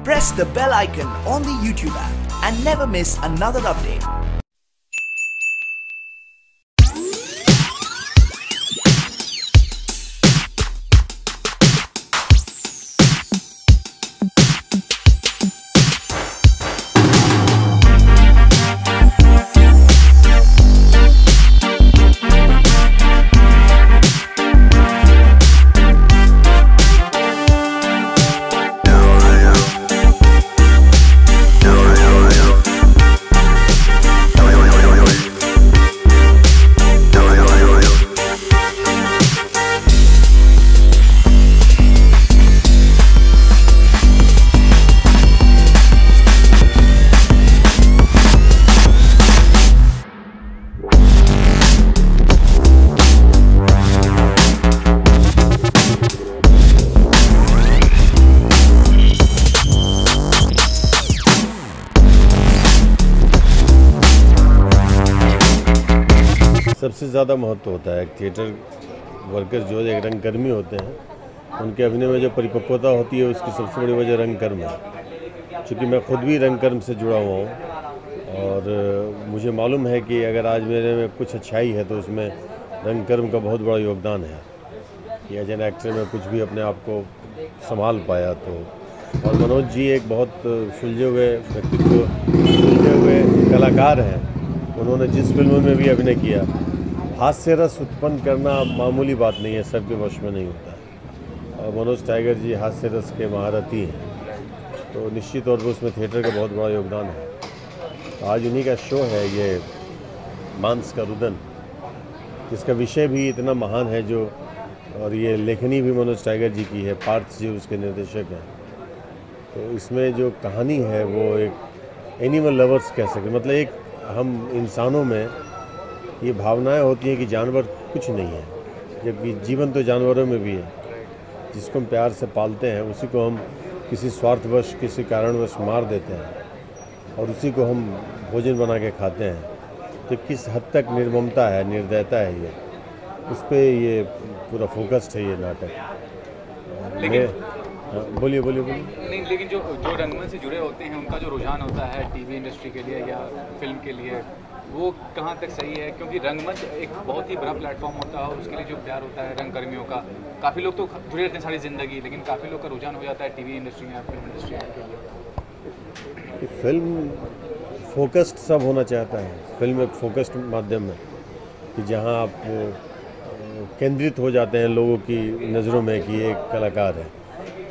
Press the bell icon on the YouTube app and never miss another update. सबसे ज़्यादा महत्व होता है थिएटर वर्कर जो एक रंगकर्मी होते हैं उनके अभिनय में जो परिपक्वता होती है उसकी सबसे बड़ी वजह रंगकर्म है। चूँकि मैं खुद भी रंगकर्म से जुड़ा हुआ हूँ और मुझे मालूम है कि अगर आज मेरे में कुछ अच्छाई है तो उसमें रंगकर्म का बहुत बड़ा योगदान है कि एज एन एक्टर में कुछ भी अपने आप को संभाल पाया। तो और मनोज जी एक बहुत सुलझे हुए व्यक्तित्व, सुलझे हुए कलाकार हैं। उन्होंने जिस फिल्मों में भी अभिनय किया, हास्य रस उत्पन्न करना मामूली बात नहीं है, सबके वश में नहीं होता है। और मनोज टाइगर जी हास्य रस के महारथी हैं, तो निश्चित तौर पर उसमें थिएटर का बहुत बड़ा योगदान है। तो आज उन्हीं का शो है ये मांस का रुदन, इसका विषय भी इतना महान है जो, और ये लेखनी भी मनोज टाइगर जी की है, पार्थ जी उसके निर्देशक हैं। तो इसमें जो कहानी है वो एक एनिमल लवर्स कह सकते, मतलब एक हम इंसानों में ये भावनाएं होती हैं कि जानवर कुछ नहीं है, जबकि जीवन तो जानवरों में भी है। जिसको हम प्यार से पालते हैं उसी को हम किसी स्वार्थवश, किसी कारणवश मार देते हैं और उसी को हम भोजन बना के खाते हैं। तो किस हद तक निर्ममता है, निर्दयता है, ये उस पर ये पूरा फोकस्ड है ये नाटक। बोलिए बोलिए बोलिए। नहीं, लेकिन जो रंगमंच से जुड़े होते हैं उनका जो रुझान होता है टीवी इंडस्ट्री के लिए या फिल्म के लिए, वो कहाँ तक सही है? क्योंकि रंगमंच एक बहुत ही बड़ा प्लेटफॉर्म होता है, उसके लिए जो प्यार होता है रंगकर्मियों का, काफ़ी लोग तो जुड़े रहते हैं सारी ज़िंदगी, लेकिन काफ़ी लोग का रुझान हो जाता है टीवी इंडस्ट्री या फिल्म इंडस्ट्री के लिए। फिल्म फोकस्ड सब होना चाहता है। फिल्म एक फोकस्ड माध्यम है कि जहाँ आप केंद्रित हो जाते हैं लोगों की नज़रों में कि एक कलाकार है।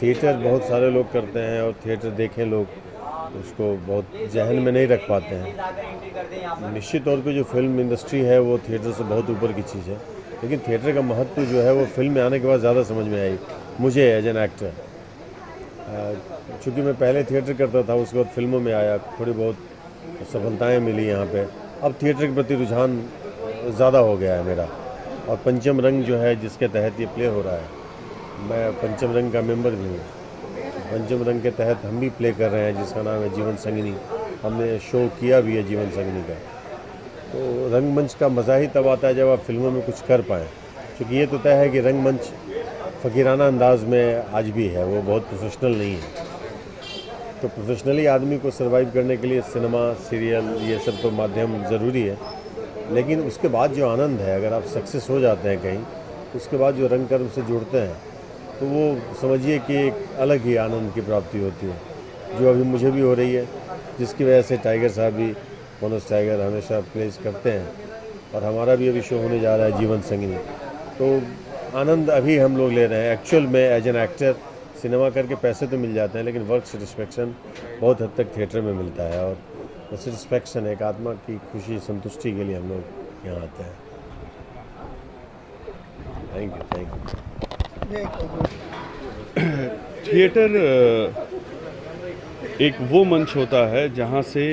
थिएटर बहुत सारे लोग करते हैं और थिएटर देखें लोग उसको बहुत जहन में नहीं रख पाते हैं। निश्चित तौर पे जो फिल्म इंडस्ट्री है वो थिएटर से बहुत ऊपर की चीज़ है, लेकिन थिएटर का महत्व जो है वो फिल्म में आने के बाद ज़्यादा समझ में आई मुझे एज एन एक्टर। चूँकि मैं पहले थिएटर करता था, उसके बाद फिल्मों में आया, थोड़ी बहुत सफलताएँ मिली यहाँ पर। अब थिएटर के प्रति रुझान ज़्यादा हो गया है मेरा। और पंचम रंग जो है जिसके तहत ये प्ले हो रहा है, मैं पंचम रंग का मेंबर भी हूँ। पंचम रंग के तहत हम भी प्ले कर रहे हैं जिसका नाम है जीवन संगिनी। हमने शो किया भी है जीवन संगिनी का। तो रंगमंच का मज़ा ही तब आता है जब आप फिल्मों में कुछ कर पाएँ, क्योंकि ये तो तय है कि रंगमंच फ़कीराना अंदाज में आज भी है, वो बहुत प्रोफेशनल नहीं है। तो प्रोफेशनली आदमी को सर्वाइव करने के लिए सिनेमा, सीरियल, ये सब तो माध्यम ज़रूरी है, लेकिन उसके बाद जो आनंद है, अगर आप सक्सेस हो जाते हैं कहीं, उसके बाद जो रंगकर्म से जुड़ते हैं तो वो समझिए कि एक अलग ही आनंद की प्राप्ति होती है, जो अभी मुझे भी हो रही है, जिसकी वजह से टाइगर साहब भी, मनोज टाइगर हमेशा प्लेस करते हैं। और हमारा भी अभी शो होने जा रहा है जीवन संगिनी। तो आनंद अभी हम लोग ले रहे हैं। एक्चुअल में एज एन एक्टर सिनेमा करके पैसे तो मिल जाते हैं, लेकिन वर्क सेटिस्फेक्शन बहुत हद तक थिएटर में मिलता है। और वो सेटिस्फेक्शन एक आत्मा की खुशी, संतुष्टि के लिए हम लोग यहाँ आते हैं। Thank you, thank you. Theatre एक वो मंच होता है जहाँ से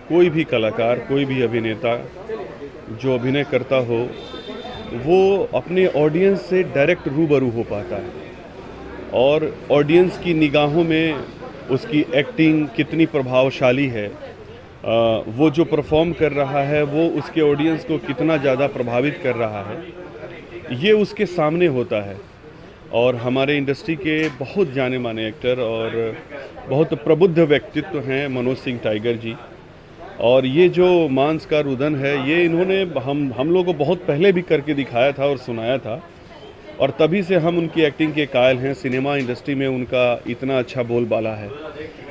कोई भी कलाकार, कोई भी अभिनेता जो अभिनय करता हो वो अपने ऑडियंस से डायरेक्ट रूबरू हो पाता है और ऑडियंस की निगाहों में उसकी एक्टिंग कितनी प्रभावशाली है, वो जो परफॉर्म कर रहा है वो उसके ऑडियंस को कितना ज़्यादा प्रभावित कर रहा है, ये उसके सामने होता है। और हमारे इंडस्ट्री के बहुत जाने माने एक्टर और बहुत प्रबुद्ध व्यक्तित्व हैं मनोज सिंह टाइगर जी। और ये जो मांस का रुदन है, ये इन्होंने हम लोगों को बहुत पहले भी करके दिखाया था और सुनाया था, और तभी से हम उनकी एक्टिंग के कायल हैं। सिनेमा इंडस्ट्री में उनका इतना अच्छा बोलबाला है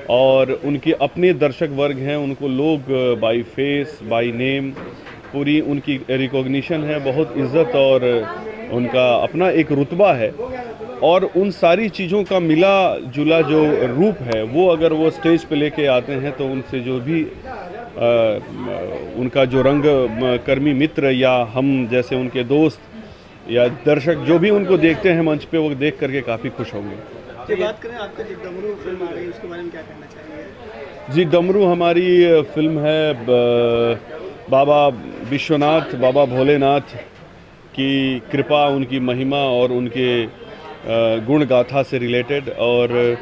और उनके अपने दर्शक वर्ग हैं, उनको लोग बाय फेस बाय नेम पूरी उनकी रिकॉग्निशन है, बहुत इज्जत और उनका अपना एक रुतबा है। और उन सारी चीज़ों का मिला जुला जो रूप है, वो अगर वो स्टेज पे लेके आते हैं तो उनसे जो भी उनका जो रंग कर्मी मित्र या हम जैसे उनके दोस्त या दर्शक जो भी उनको देखते हैं मंच पे, वो देख करके काफ़ी खुश होंगे। बात करें आपका जो डमरू फिल्म आ रही है उसके बारे में क्या कहना चाहिए? जी, डमरू हमारी फिल्म है बाबा विश्वनाथ, बाबा भोलेनाथ की कृपा, उनकी महिमा और उनके गुण गाथा से रिलेटेड। और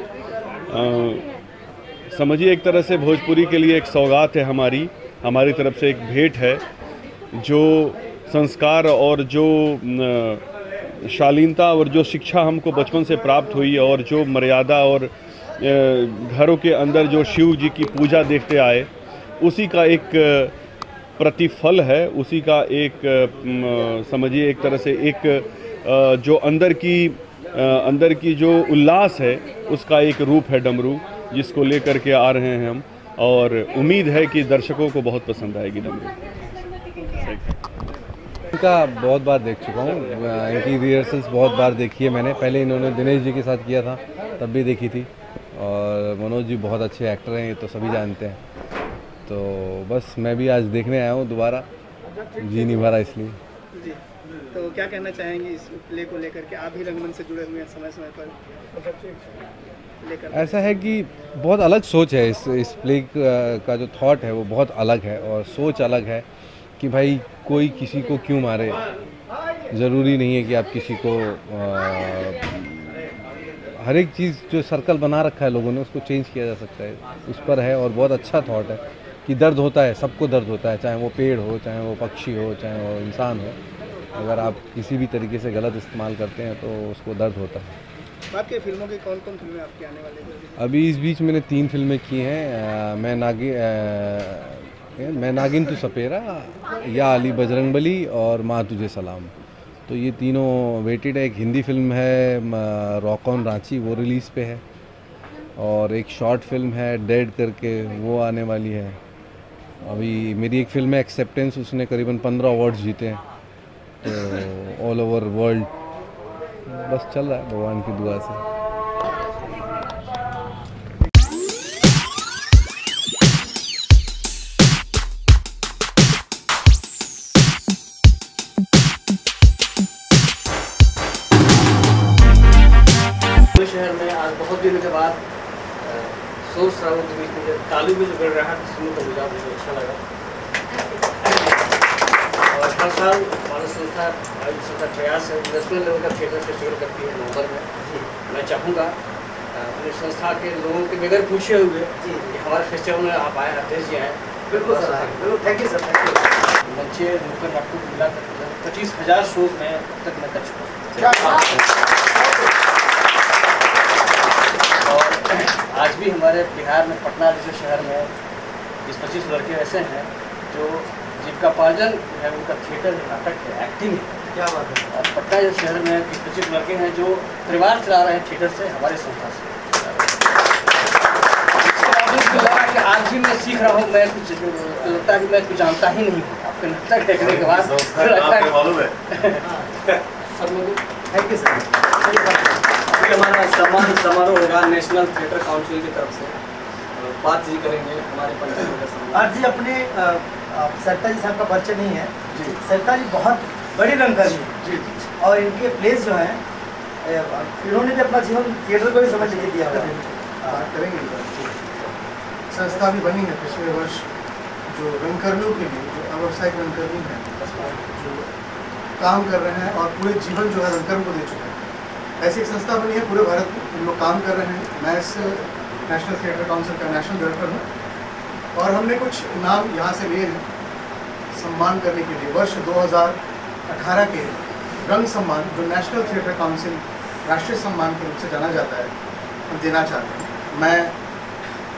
समझिए एक तरह से भोजपुरी के लिए एक सौगात है हमारी तरफ से, एक भेंट है। जो संस्कार और जो शालीनता और जो शिक्षा हमको बचपन से प्राप्त हुई और जो मर्यादा और घरों के अंदर जो शिव जी की पूजा देखते आए, उसी का एक प्रतिफल है, उसी का एक समझिए एक तरह से एक जो अंदर की जो उल्लास है, उसका एक रूप है डमरू, जिसको लेकर के आ रहे हैं हम। और उम्मीद है कि दर्शकों को बहुत पसंद आएगी डमरू। इनका बहुत बार देख चुका हूँ, इनकी रिहर्सल्स बहुत बार देखी है मैंने। पहले इन्होंने दिनेश जी के साथ किया था, तब भी देखी थी। और मनोज जी बहुत अच्छे एक्टर हैं, ये तो सभी जानते हैं। तो बस मैं भी आज देखने आया हूँ दोबारा, जी नहीं भरा इसलिए। जी, तो क्या कहना चाहेंगे इस प्ले को लेकर के? आप भी रंगमंच से जुड़े हुए हैं, समय समय पर लेकर। ऐसा है कि बहुत अलग सोच है इस प्ले का जो थॉट है वो बहुत अलग है, और सोच अलग है कि भाई कोई किसी को क्यों मारे। ज़रूरी नहीं है कि आप किसी को हर एक चीज़ जो सर्कल बना रखा है लोगों ने, उसको चेंज किया जा सकता है, उस पर है। और बहुत अच्छा थॉट है कि दर्द होता है, सबको दर्द होता है, चाहे वो पेड़ हो, चाहे वो पक्षी हो, चाहे वो इंसान हो। अगर आप किसी भी तरीके से गलत इस्तेमाल करते हैं तो उसको दर्द होता है। आपके फिल्मों की कौन कौन फिल्में आपकी आने वाली हैं? अभी इस बीच मैंने 3 फिल्में की हैं। मैं नागिन तू सपेरा, या अली बजरंगबली और माँ तुझे सलाम। तो ये तीनों वेटेड है। एक हिंदी फिल्म है रॉक ऑन रांची, वो रिलीज़ पे है। और एक शॉर्ट फिल्म है डेड करके, वो आने वाली है। अभी मेरी एक फिल्म है एक्सेप्टेंस, उसने करीबन 15 अवार्ड्स जीते हैं, तो ऑल ओवर वर्ल्ड बस चल रहा है भगवान की दुआ से। शहर में आज बहुत दिनों के बाद शोर शराबों के बीच में ताली में जो गड़ रहा है, सुनने को मुझे बहुत अच्छा लगा। और हर साल मानव संस्था का प्रयास है, नेशनल लेवल का थिएटर फेस्टिवल करती है नवंबर में। मैं चाहूँगा अपनी संस्था के लोगों के बगैर पूछे हुए कि हमारे फेस्टिवल में आप आए, अध्यक्ष जी आए। बिल्कुल सर, बिल्कुल, thank you sir, thank you. बच्चे नुक्कड़ नाटक मिला 25,000 शोज में तक मैं कर चुका हूँ। आज भी हमारे बिहार में पटना जैसे शहर में 20-25 लड़के ऐसे हैं जो जीविकापार्जन है उनका थिएटर है, नाटक है, एक्टिंग है। क्या बात है। और पटना जैसे शहर में 20-25 लड़के हैं जो परिवार चला रहे हैं थिएटर से, हमारे संस्था से। कि आज भी मैं सीख रहा हूँ, मैं कुछ लगता है कि मैं कुछ जानता ही नहीं हूँ। आपके नाटक देखने के बाद सब लोग थैंक यू सर। हमारा सम्मान समारोह होगा नेशनल थिएटर काउंसिल की तरफ से, बात जी करेंगे हमारे पंचायत। आज जी अपने सरता जी साहब का परिचय नहीं है जी। सरता जी बहुत बड़ी रंगकर्मी है जी, और इनके प्लेस जो हैं इन्होंने भी अपना जीवन थिएटर को ही समझ के दिया हुआ करेंगे। संस्था भी बनी है पिछले वर्ष जो रंगकर्मियों के लिए, जो अव्यवसायिक रंगकर्मी हैं, जो काम कर रहे हैं और पूरे जीवन जो है रंगकर्म को दे चुके हैं, ऐसी एक संस्था बनी है पूरे भारत में। इन लोग काम कर रहे हैं। मैं इस नेशनल थिएटर काउंसिल का नेशनल डायरेक्टर हूँ और हमने कुछ इनाम यहाँ से लिए हैं सम्मान करने के लिए। वर्ष 2018 के रंग सम्मान जो नेशनल थिएटर काउंसिल राष्ट्रीय सम्मान के रूप से जाना जाता है, हम देना चाहते हैं। मैं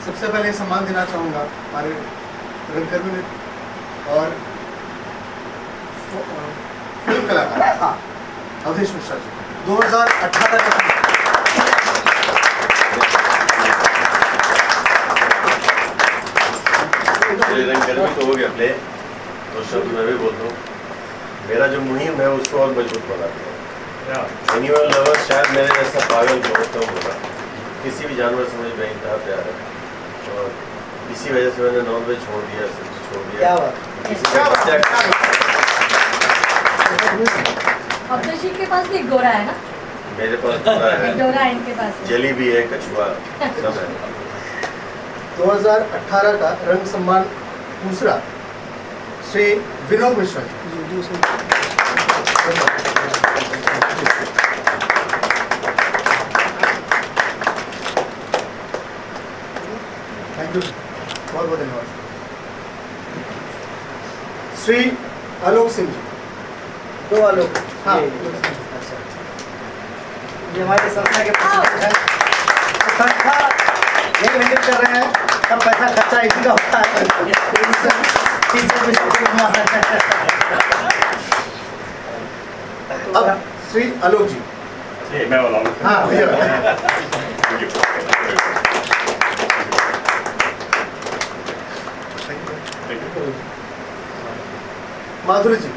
सबसे पहले सम्मान देना चाहूँगा हमारे रंगकर्मी और फिल्म कलाकार अवधेश मिश्रा जी 2018 का रंगकर्मी तो हो गया प्ले, और शब्द मैं भी बोलता हूँ। मेरा जो मुहिम है उसको और मजबूत बनाते हैं। एनिमल लवर शायद मेरे जैसा पागल बहुत कम होगा, किसी भी जानवर से मुझे बेइंतहा प्यार है, और इसी वजह से मैंने नॉनवेज छोड़ दिया, सब्जी छोड़ दिया। अवधेश जी के पास भी एक डोरा है ना? मेरे पास डोरा है, डोरा है इनके पास, जली भी है, कछुआ सब है। 2018 का रंग सम्मान दूसरा श्री विनोद मिश्रा जी। थैंक यू, बहुत बहुत धन्यवाद। श्री आलोक सिंह जी। 2 आलोक। हाँ, अच्छा, ये हमारे संस्था के प्रेसिडेंट हैं। संस्था यही मेहनत कर रहे हैं, सब पैसा खर्चा इसी का होता है। अब श्री आलोक जी। मैं बोला हूँ। हाँ भैया। Madhuri ji.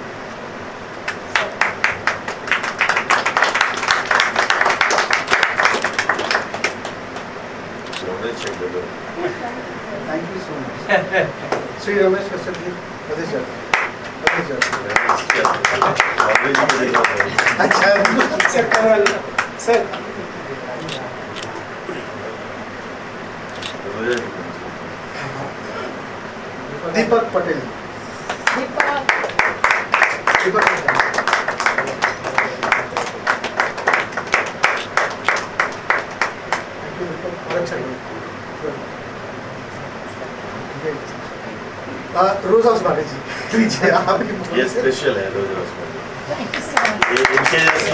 Thank you so much. Shri Ramesh Kashyap ji. अच्छा सर, दीपक पटेल। रोजा उस्मानी जी, लीजिए आप। ये स्पेशल है रोजा उस्मानी। ये इनके जैसे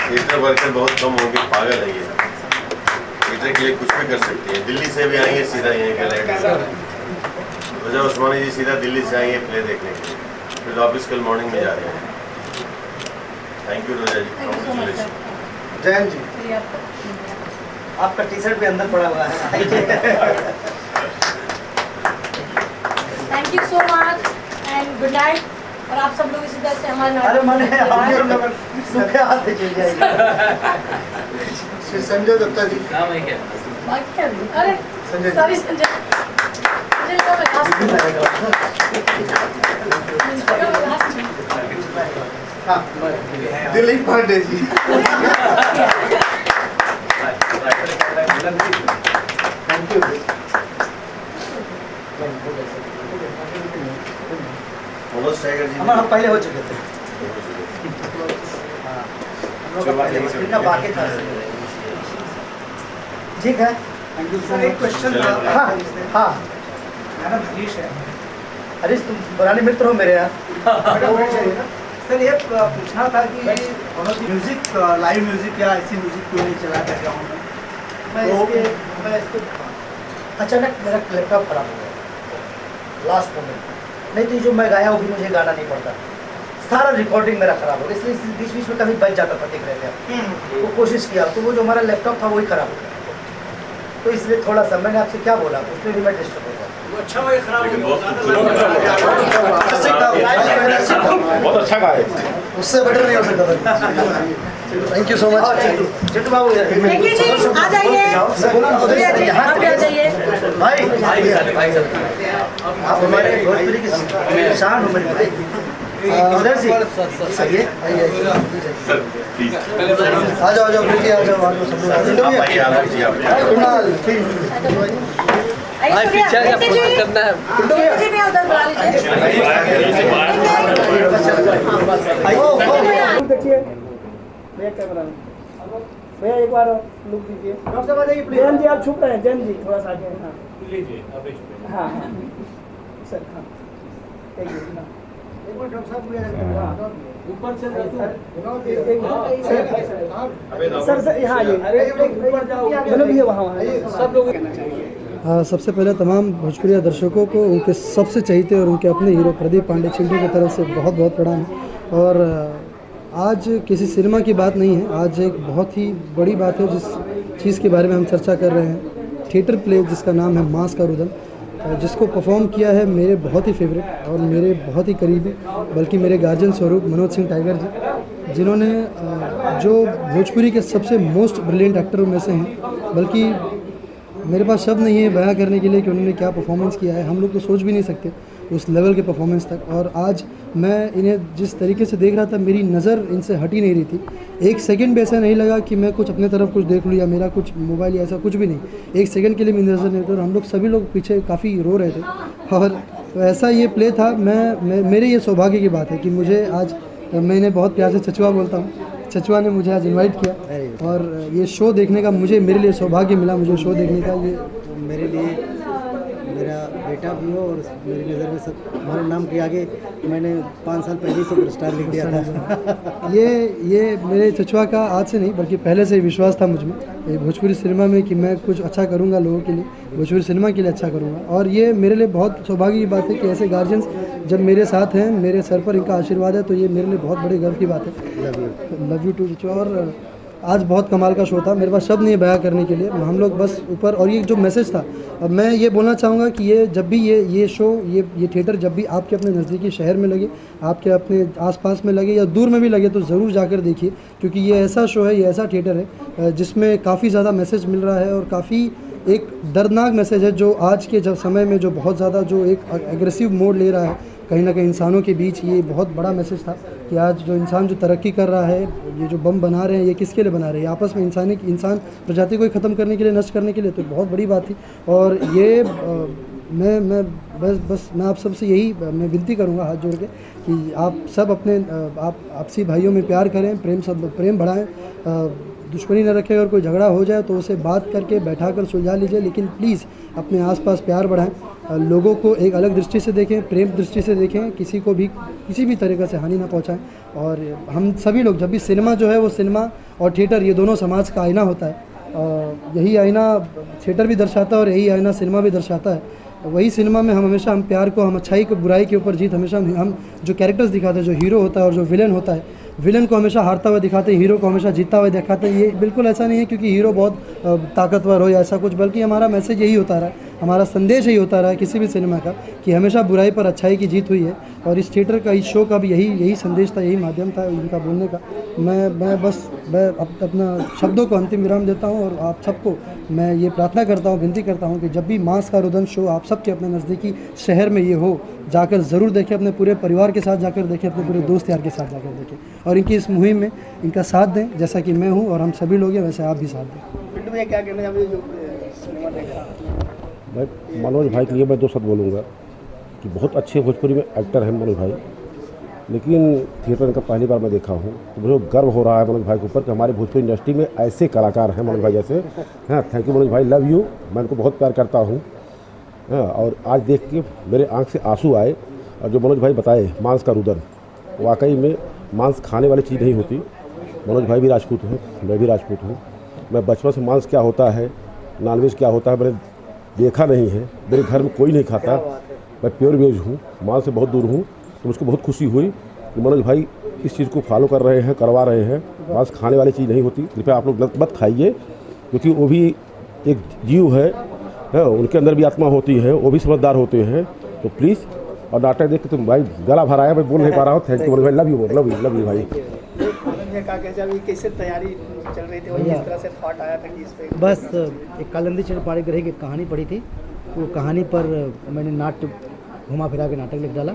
थिएटर वर्कर बहुत कम होंगे, पागल है ये। थिएटर के लिए कुछ भी कर सकती है। दिल्ली से भी आएंगे सीधा यहीं का लैंड। रोजा उस्मानी जी सीधा दिल्ली से आएंगे प्ले देखने के लिए, फिर वापस कल मॉर्निंग में जा रहे हैं। थैंक यू रोजा जी, कांग्रेचुलेशन। जयंत जी। आपका टी शर्ट भी अंदर पड़ा हुआ है। Thank you so much and good night. और आप सब लोग इसी तरह से हमारे अरे मैंने सूखे हाथ से चल जाएगा। श्री संजय दत्ता जी। नाम है क्या? अरे संजय सॉरी संजय। हाँ, दिलीप पांडे जी। Thank you. हम पहले हो चुके थे। बाकी था। ठीक है, थैंक यू सर। एक क्वेश्चन। हाँ हाँ, मैडम हरीश है। हरीश तुम पुराने मित्र हो मेरे यहाँ। सर ये पूछना था कि म्यूजिक, लाइव म्यूजिक या ऐसी म्यूजिक क्यों नहीं चला कर रहा हूँ मैं इसके अचानक मेरा लैपटॉप खराब हो गया लास्ट मोमेंट। नहीं तो जो मैं गाया वो भी मुझे गाना नहीं पड़ता, सारा रिकॉर्डिंग मेरा खराब हो गया। इसलिए बीच बीच में कभी बच जाता था, देख रहे थे वो कोशिश किया तो वो जो हमारा लैपटॉप था वही खराब हो गया। तो इसलिए थोड़ा सा मैंने आपसे क्या बोला, उसमें भी मैं डिस्टर्ब हो गया। अच्छा वो खराब हो गया, बहुत अच्छा गाया, उससे बेटर नहीं हो सकता था। Thank you so much. Chittu Babu thank you जी, आ जाइए यहाँ पे आ जाइए भाई। आप हमारे भोजपुरी की शान हो मेरे भाई। उधर से सही है, आ जाओ आ जाओ बेटी, आ जाओ सब लोग आ जाओ। भाई पीछे से फोन करना है। जी मैं उधर बुला लीजिए। देखिए भैया कैमरा में, भैया एक बार लुक दीजिए। डॉक्टर साहब आ जाइए प्लीज। जैन जी आप छुप रहे हैं, जैन जी थोड़ा सा आगे। हाँ लीजिए आप छुप। हाँ सर हाँ एक मिनट डॉक्टर साहब। सर यहाँ आइए, सब लोग। सबसे पहले तमाम भोजपुरिया दर्शकों को उनके सबसे चहीते और उनके अपने हीरो प्रदीप पांडे चिंटू की तरफ से बहुत बहुत प्रणाम है। और आज किसी सिनेमा की बात नहीं है, आज एक बहुत ही बड़ी बात है जिस चीज़ के बारे में हम चर्चा कर रहे हैं। थिएटर प्ले जिसका नाम है मांस का रुदन, जिसको परफॉर्म किया है मेरे बहुत ही फेवरेट और मेरे बहुत ही करीबी, बल्कि मेरे गार्जियन स्वरूप मनोज सिंह टाइगर जी, जिन्होंने जो भोजपुरी के सबसे मोस्ट ब्रिलियंट एक्टरों में से हैं, बल्कि मेरे पास शब्द नहीं है बयां करने के लिए कि उन्होंने क्या परफॉर्मेंस किया है। हम लोग तो सोच भी नहीं सकते उस लेवल के परफॉर्मेंस तक। और आज मैं इन्हें जिस तरीके से देख रहा था, मेरी नज़र इनसे हट ही नहीं रही थी। एक सेकंड भी ऐसा नहीं लगा कि मैं कुछ अपने तरफ कुछ देख लूँ या मेरा कुछ मोबाइल या ऐसा कुछ भी नहीं। एक सेकंड के लिए मेरी नज़र नहीं थी और हम लोग सभी लोग पीछे काफ़ी रो रहे थे। और ऐसा ये प्ले था। मेरे ये सौभाग्य की बात है कि मुझे आज, मैं इन्हें बहुत प्यार से चचुआ बोलता हूँ, चचुआ ने मुझे आज इनवाइट किया और ये शो देखने का मेरे लिए सौभाग्य मिला। मुझे शो देखने का, ये मेरे लिए मेरा बेटा भी हो और मेरी नज़र में सब हमारे नाम के आगे मैंने 5 साल पहले ही सुपरस्टार लिख दिया था। ये मेरे चचुआ का आज से नहीं बल्कि पहले से ही विश्वास था मुझ में, ये भोजपुरी सिनेमा में, कि मैं कुछ अच्छा करूँगा लोगों के लिए, भोजपुरी सिनेमा के लिए अच्छा करूँगा। और ये मेरे लिए बहुत सौभाग्य की बात है कि ऐसे गार्जियंस जब मेरे साथ हैं, मेरे सर पर इनका आशीर्वाद है, तो ये मेरे लिए बहुत बड़े गर्व की बात है। Love you too Chachua. और आज बहुत कमाल का शो था, मेरे पास शब्द नहीं है बयां करने के लिए। हम लोग बस ऊपर, और ये जो मैसेज था, अब मैं ये बोलना चाहूँगा कि ये जब भी ये शो, ये थिएटर जब भी आपके अपने नज़दीकी शहर में लगे, आपके अपने आसपास में लगे या दूर में भी लगे, तो ज़रूर जाकर देखिए, क्योंकि ये ऐसा शो है, ये ऐसा थिएटर है जिसमें काफ़ी ज़्यादा मैसेज मिल रहा है और काफ़ी एक दर्दनाक मैसेज है, जो आज के जब समय में जो बहुत ज़्यादा जो एक एग्रेसिव मोड ले रहा है कहीं ना कहीं इंसानों के बीच। ये बहुत बड़ा मैसेज था कि आज जो इंसान जो तरक्की कर रहा है, ये जो बम बना रहे हैं, ये किसके लिए बना रहे हैं? आपस में इंसान प्रजाति को ही ख़त्म करने के लिए, नष्ट करने के लिए। तो बहुत बड़ी बात थी। और ये मैं बस मैं आप सबसे यही मैं विनती करूँगा हाथ जोड़ के कि आप सब अपने आपसी भाइयों में प्यार करें, प्रेम बढ़ाएं, दुश्मनी न रखें। अगर कोई झगड़ा हो जाए तो उसे बात करके बैठाकर सुलझा लीजिए, लेकिन प्लीज़ अपने आसपास प्यार बढ़ाएं, लोगों को एक अलग दृष्टि से देखें, प्रेम दृष्टि से देखें, किसी को भी किसी भी तरीक़े से हानि ना पहुंचाएं। और हम सभी लोग, जब भी सिनेमा जो है वो सिनेमा और थिएटर, ये दोनों समाज का आईना होता है। यही आईना थिएटर भी दर्शाता है और यही आईना सिनेमा भी दर्शाता है। वही सिनेमा में हम हमेशा, हम प्यार को, हम अच्छाई को, बुराई के ऊपर जीत, हमेशा हम जो कैरेक्टर्स दिखाते हैं, जो हीरो होता है और जो विलेन होता है, विलेन को हमेशा हारता हुआ दिखाते हैं, हीरो को हमेशा जीतता हुआ दिखाते हैं। ये बिल्कुल ऐसा नहीं है क्योंकि हीरो बहुत ताकतवर हो या ऐसा कुछ, बल्कि हमारा मैसेज यही होता रहा है, हमारा संदेश यही होता रहा है किसी भी सिनेमा का, कि हमेशा बुराई पर अच्छाई की जीत हुई है। और इस थिएटर का, इस शो का भी यही संदेश था, यही माध्यम था इनका बोलने का। मैं अपना शब्दों को अंतिम विराम देता हूँ और आप सबको मैं ये प्रार्थना करता हूँ, विनती करता हूँ कि जब भी मांस का रुदन शो आप सबके अपने नज़दीकी शहर में ये हो, जाकर ज़रूर देखें, अपने पूरे परिवार के साथ जाकर देखें, अपने पूरे दोस्त यार के साथ जाकर देखें, और इनकी इस मुहिम में इनका साथ दें, जैसा कि मैं हूँ और हम सभी लोग हैं, वैसे आप भी साथ दें। पिंटू भैया क्या कहना चाहिए जो सिनेमा देखा? मैं मनोज भाई के लिए मैं 2 शब्द बोलूँगा कि बहुत अच्छे भोजपुरी में एक्टर हैं मनोज भाई, लेकिन थिएटर का पहली बार मैं देखा हूँ तो मुझे गर्व हो रहा है मनोज भाई के ऊपर कि हमारे भोजपुरी इंडस्ट्री में ऐसे कलाकार हैं मनोज भाई जैसे। हाँ, थैंक यू मनोज भाई, लव यू। मैं उनको बहुत प्यार करता हूँ। हाँ, और आज देख के मेरे आँख से आंसू आए। और जो मनोज भाई बताए मांस का रुदन, वाकई में मांस खाने वाली चीज़ नहीं होती। मनोज भाई भी राजपूत हैं, मैं भी राजपूत हूँ। मैं बचपन से मांस क्या होता है, नॉनवेज क्या होता है मैंने देखा नहीं है। मेरे घर में कोई नहीं खाता, मैं प्योर वेज हूँ, मांस से बहुत दूर हूँ। तो मुझको बहुत खुशी हुई कि मनोज भाई इस चीज़ को फॉलो कर रहे हैं, करवा रहे हैं। मांस खाने वाली चीज़ नहीं होती, कृपया आप लोग गलत मत खाइए, क्योंकि वो भी एक जीव है, उनके अंदर भी आत्मा होती है, वो भी समझदार होते हैं। तो प्लीज़, और नाटक देख के तुम भाई गला भरा है, मैं बोल नहीं पा रहा हूँ। थैंक यू मनोज भाई, लव यू भाई। कैसे तैयारी चल रही थी और किस तरह से थॉट आया था कि इस पे? बस एक कालिंदी चंद्र ग्रह की कहानी पढ़ी थी, वो कहानी पर मैंने नाट्य घुमा फिरा के नाटक लिख डाला।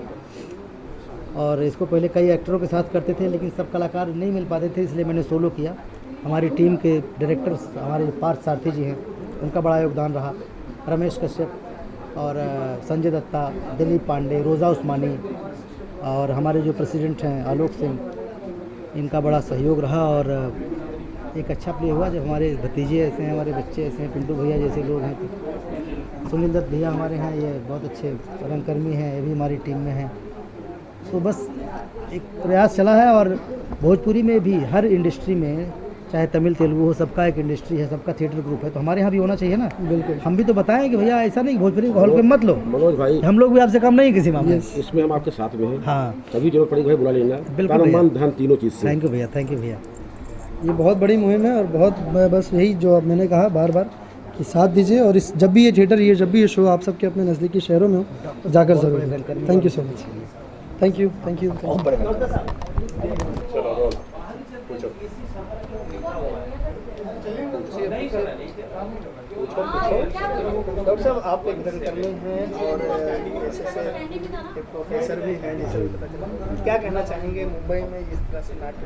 और इसको पहले कई एक्टरों के साथ करते थे, लेकिन सब कलाकार नहीं मिल पाते थे, इसलिए मैंने सोलो किया। हमारी टीम के डायरेक्टर्स हमारे पार्थ सारथी जी हैं, उनका बड़ा योगदान रहा। रमेश कश्यप और संजय दत्ता, दिलीप पांडे, रोज़ा उस्मानी और हमारे जो प्रेसिडेंट हैं आलोक सिंह, इनका बड़ा सहयोग रहा। और एक अच्छा प्ले हुआ जब हमारे भतीजे ऐसे हैं, हमारे बच्चे ऐसे हैं, पिंटू भैया जैसे लोग हैं। सुनील दत्त भैया हमारे हैं, ये बहुत अच्छे रंगकर्मी हैं, ये भी हमारी टीम में हैं। तो बस एक प्रयास चला है और भोजपुरी में भी हर इंडस्ट्री में, चाहे तमिल तेलुगु हो, सबका एक इंडस्ट्री है, सबका थिएटर ग्रुप है, तो हमारे यहाँ भी होना चाहिए ना। बिल्कुल, हम भी तो बताएं कि भैया ऐसा नहीं भोजपुरी हॉल पे मत लो। मनोज भाई, हम लोग भी आपसे कम नहीं किसी मामले में, इसमें हम आपके साथ में हैं। हाँ, कभी जरूरत पड़ेगी भाई बुला लेना। बिल्कुल, मन धन तीनों चीज़ से। थैंक यू भैया, थैंक यू भैया। ये बहुत बड़ी मुहिम है और बहुत बस यही जो अब मैंने कहा बार बार कि साथ दीजिए, और इस जब भी ये थिएटर, ये जब भी ये शो आप सबके अपने नज़दीकी शहरों में हो, जाकर ज़रूर। Thank you so much, thank you, thank you. Doctor साहब, आप एक रंगकर्मी हैं और पेशे से एक प्रोफेसर भी हैं, जैसे पता चला, क्या कहना चाहेंगे मुंबई में इस तरह से नाट्य?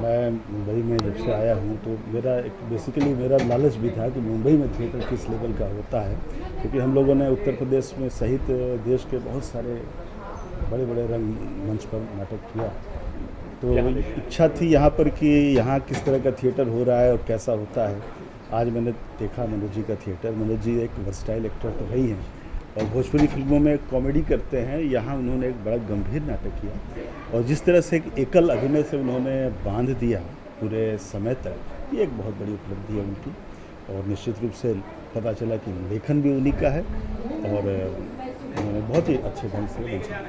मैं मुंबई में जब से आया हूँ तो मेरा बेसिकली मेरा लालच भी था कि मुंबई में थिएटर किस लेवल का होता है, क्योंकि हम लोगों ने उत्तर प्रदेश में सहित देश के बहुत सारे बड़े बड़े रंगमंच पर नाटक किया, तो इच्छा थी यहाँ पर कि यहाँ किस तरह का थिएटर हो रहा है और कैसा होता है। आज मैंने देखा मनोज जी का थिएटर। मनोज जी एक वर्सटाइल एक्टर तो रही हैं और भोजपुरी फिल्मों में कॉमेडी करते हैं। यहाँ उन्होंने एक बड़ा गंभीर नाटक किया और जिस तरह से एक एकल अभिनय से उन्होंने बांध दिया पूरे समय तक, ये एक बहुत बड़ी उपलब्धि है उनकी। और निश्चित रूप से पता चला कि लेखन भी उन्हीं का है और उन्होंने बहुत ही अच्छे ढंग से लिखा।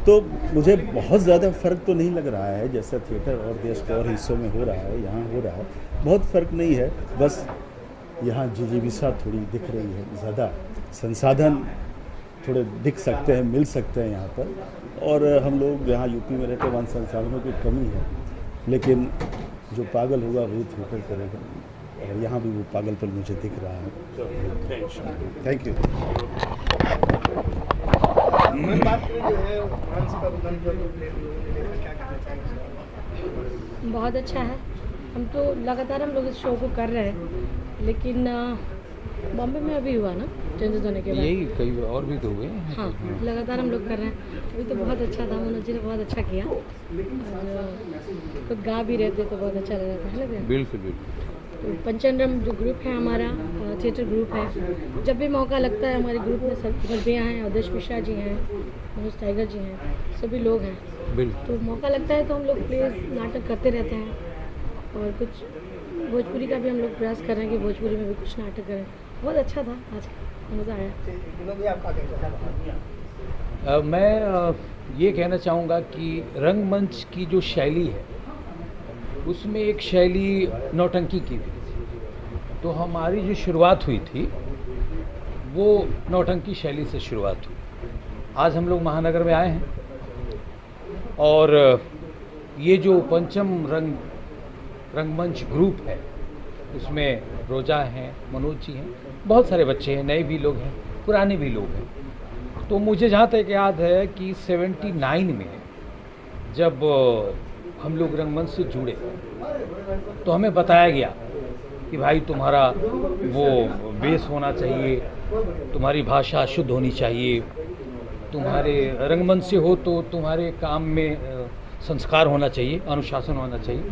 तो मुझे बहुत ज़्यादा फ़र्क तो नहीं लग रहा है जैसा थिएटर और देश के और हिस्सों में हो रहा है, यहाँ हो रहा है, बहुत फ़र्क नहीं है। बस यहाँ जिजीविसा थोड़ी दिख रही है, ज़्यादा संसाधन थोड़े दिख सकते हैं, मिल सकते हैं यहाँ पर। और हम लोग यहाँ यूपी में रहते वन संसाधनों की कमी है, लेकिन जो पागल होगा वही थिएटर करेगा और यहाँ भी वो पागलपन मुझे दिख रहा है। Thank you. बहुत अच्छा है। हम तो लगातार हम लोग इस शो को कर रहे हैं, लेकिन बॉम्बे में अभी हुआ ना चेंजेस होने के बाद, यही कई और भी तो हुए। हाँ, लगातार हम लोग कर रहे हैं। अभी तो बहुत अच्छा था, मनोज जी ने बहुत अच्छा किया और खुद गा भी रहे थे तो बहुत अच्छा लग रहा था। लग बिल्कुल बिल्कुल। तो पंचनरम जो ग्रुप है हमारा, थिएटर ग्रुप है, जब भी मौका लगता है हमारे ग्रुप में भैया हैं, अवधेश मिश्रा जी हैं, मनोज टाइगर जी हैं, सभी लोग हैं। तो मौका लगता है तो हम लोग प्लेस नाटक करते रहते हैं और कुछ भोजपुरी का भी हम लोग प्रयास कर रहे हैं कि भोजपुरी में भी कुछ नाटक करें। बहुत अच्छा था, आज मज़ा आया। मैं ये कहना चाहूँगा कि रंगमंच की जो शैली है उसमें एक शैली नौटंकी की थी, तो हमारी जो शुरुआत हुई थी वो नौटंकी शैली से शुरुआत हुई। आज हम लोग महानगर में आए हैं और ये जो पंचम रंगमंच ग्रुप है उसमें रोजा हैं, मनोज जी हैं, बहुत सारे बच्चे हैं, नए भी लोग हैं, पुराने भी लोग हैं। तो मुझे जहाँ तक याद है कि 79 में जब हम लोग रंगमंच से जुड़े तो हमें बताया गया कि भाई तुम्हारा वो बेस होना चाहिए, तुम्हारी भाषा शुद्ध होनी चाहिए, तुम्हारे रंगमंच से हो तो तुम्हारे काम में संस्कार होना चाहिए, अनुशासन होना चाहिए।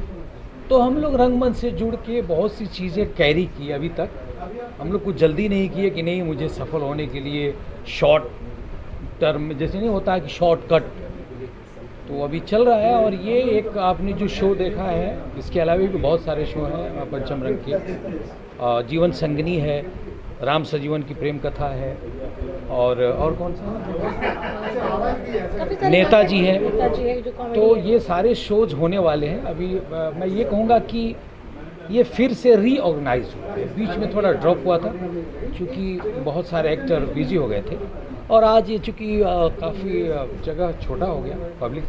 तो हम लोग रंगमंच से जुड़ के बहुत सी चीज़ें कैरी की। अभी तक हम लोग कुछ जल्दी नहीं किए कि नहीं मुझे सफल होने के लिए शॉर्ट टर्म जैसे नहीं होता है कि शॉर्टकट, तो अभी चल रहा है। और ये एक आपने जो शो देखा है, इसके अलावा भी बहुत सारे शो हैं पंचम रंग के। जीवन संगनी है, राम सजीवन की प्रेम कथा है, और कौन सा नेताजी है। तो ये सारे शोज होने वाले हैं। अभी मैं ये कहूँगा कि ये फिर से रीऑर्गेनाइज हुआ है। बीच में थोड़ा ड्रॉप हुआ था क्योंकि बहुत सारे एक्टर बिजी हो गए थे, और आज ये चूँकि काफ़ी जगह छोटा हो गया, पब्लिक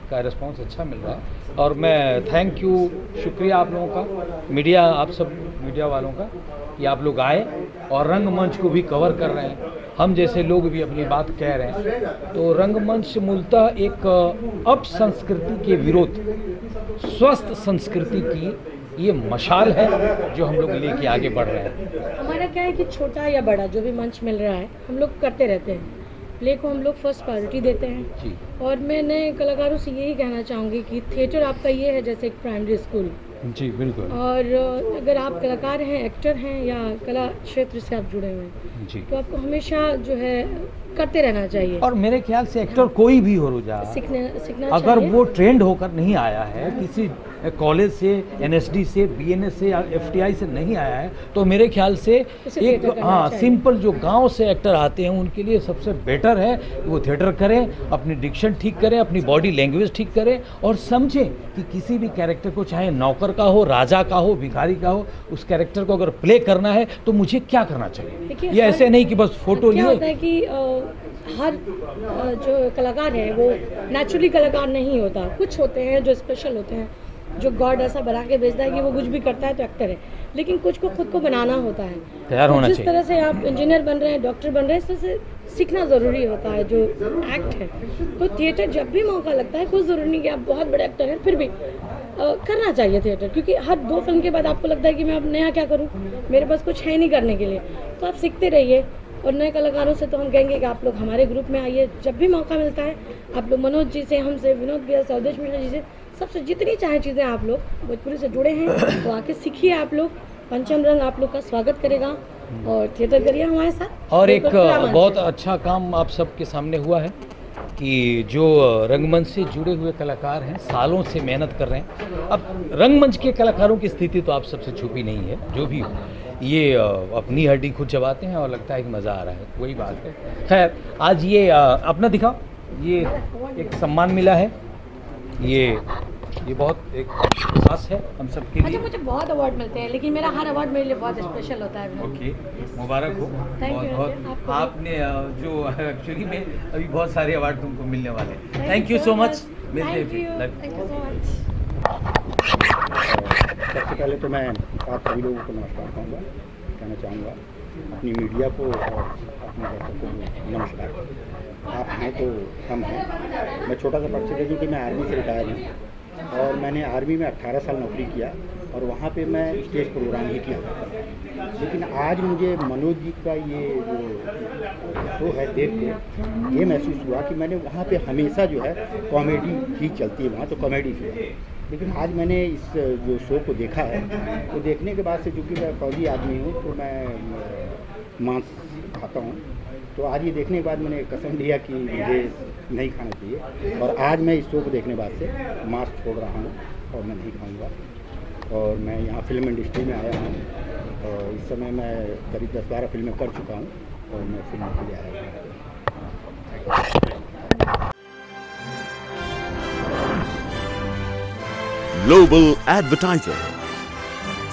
का रिस्पांस अच्छा मिल रहा है। और मैं थैंक यू, शुक्रिया आप लोगों का, मीडिया, आप सब मीडिया वालों का कि आप लोग आए और रंगमंच को भी कवर कर रहे हैं। हम जैसे लोग भी अपनी बात कह रहे हैं। तो रंगमंच मूलतः एक अपसंस्कृति के विरोध, स्वस्थ संस्कृति की ये मशाल है जो हम लोग लेके आगे बढ़ रहे हैं। हमारा क्या है कि छोटा या बड़ा जो भी मंच मिल रहा है हम लोग करते रहते हैं। प्ले को हम लोग फर्स्ट प्रायोरिटी देते हैं जी। और मैं नए कलाकारों से यही कहना चाहूँगी कि थिएटर आपका ये है जैसे एक प्राइमरी स्कूल, जी बिल्कुल। और अगर आप कलाकार हैं, एक्टर हैं या कला क्षेत्र से आप जुड़े हुए हैं जी, तो आपको हमेशा जो है करते रहना चाहिए। और मेरे ख्याल से एक्टर कोई भी हो जा, सीखना अगर चाहिए। वो ट्रेंड होकर नहीं आया है, किसी कॉलेज से, एनएसडी से, बीएनएस से या एफटीआई से नहीं आया है, तो मेरे ख्याल से एक सिंपल जो गांव से एक्टर आते हैं उनके लिए सबसे बेटर है कि वो थिएटर करें, अपनी डिक्शन ठीक करें, अपनी बॉडी लैंग्वेज ठीक करें और समझें कि किसी भी कैरेक्टर को, चाहे नौकर का हो, राजा का हो, भिखारी का हो, उस कैरेक्टर को अगर प्ले करना है तो मुझे क्या करना चाहिए। ये ऐसे नहीं कि बस फोटो लिए। क्या होता है कि हर जो कलाकार है वो नेचुरली कलाकार नहीं होता, कुछ होते हैं जो स्पेशल होते हैं, जो गॉड ऐसा बना के भेजता है कि वो कुछ भी करता है तो एक्टर है, लेकिन कुछ को खुद को बनाना होता है, तैयार होना जिस चाहिए। तरह से आप इंजीनियर बन रहे हैं, डॉक्टर बन रहे हैं, इस तरह से सीखना ज़रूरी होता है जो एक्ट है। तो थिएटर जब भी मौका लगता है, कुछ ज़रूरी नहीं कि आप बहुत बड़े एक्टर हैं, फिर भी करना चाहिए थिएटर, क्योंकि हर 2 फिल्म के बाद आपको लगता है कि मैं अब नया क्या करूँ, मेरे पास कुछ है नहीं करने के लिए, तो आप सीखते रहिए। और नए कलाकारों से तो हम कहेंगे कि आप लोग हमारे ग्रुप में आइए, जब भी मौका मिलता है आप लोग मनोज जी से, हमसे, विनोद भैया से, अवधेश मिश्रा जी से, सबसे जितनी चाहे चीज़ें आप लोग भोजपुरी से जुड़े हैं तो आके सीखिए। आप लोग पंचम रंग आप लोग का स्वागत करेगा और थिएटर करिए हमारे साथ। और एक बहुत अच्छा काम आप सबके सामने हुआ है कि जो रंगमंच से जुड़े हुए कलाकार हैं, सालों से मेहनत कर रहे हैं। अब रंगमंच के कलाकारों की स्थिति तो आप सबसे छुपी नहीं है, जो भी हो, ये अपनी हड्डी खुद चबाते हैं और लगता है कि मज़ा आ रहा है, वही बात है। खैर, आज ये अपना दिखाओ, ये एक सम्मान मिला है, ये बहुत एक खास है हम सब के लिए। मुझे बहुत अवार्ड मिलते हैं, लेकिन मेरा हर अवार्ड मेरे लिए बहुत स्पेशल होता है। ओके, मुबारक हो। बहुत आपने जो एक्चुअली में अभी बहुत सारे अवार्ड तुमको मिलने वाले हैं। Thank you so much. मिलते हैं। सबसे पहले तो मैं आप सभी लोगों को नमस्कार कहना चाहूँगा, अपनी मीडिया को और अपने दर्शकों को नमस्कार। आप हैं तो हम हैं। मैं छोटा सा परिचय दे दूँ कि मैं आर्मी से रिटायर हूँ और मैंने आर्मी में 18 साल नौकरी किया और वहाँ पे मैं स्टेज प्रोग्राम ही किया करता। लेकिन आज मुझे मनोज जी का ये जो शो है देख के ये महसूस हुआ कि मैंने वहाँ पे हमेशा जो है कॉमेडी ही चलती है, वहाँ तो कॉमेडी शो है। लेकिन आज मैंने इस जो शो को देखा है, तो देखने के बाद से, चूँकि मैं फौजी आदमी हूँ तो मैं मांस खाता हूँ, तो आज ये देखने के बाद मैंने कसम लिया कि मुझे नहीं खाना चाहिए। और आज मैं इस शो को देखने के बाद से मांस छोड़ रहा हूँ और मैं नहीं खाऊँगा। और मैं यहाँ फिल्म इंडस्ट्री में आया हूँ और इस समय मैं करीब 10-12 फिल्में कर चुका हूँ और मैं फिल्म के लिए आया हूँ। Global Advertiser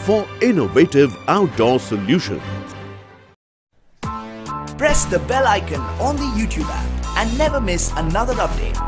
for innovative outdoor solutions. Press the bell icon on the YouTube app and never miss another update.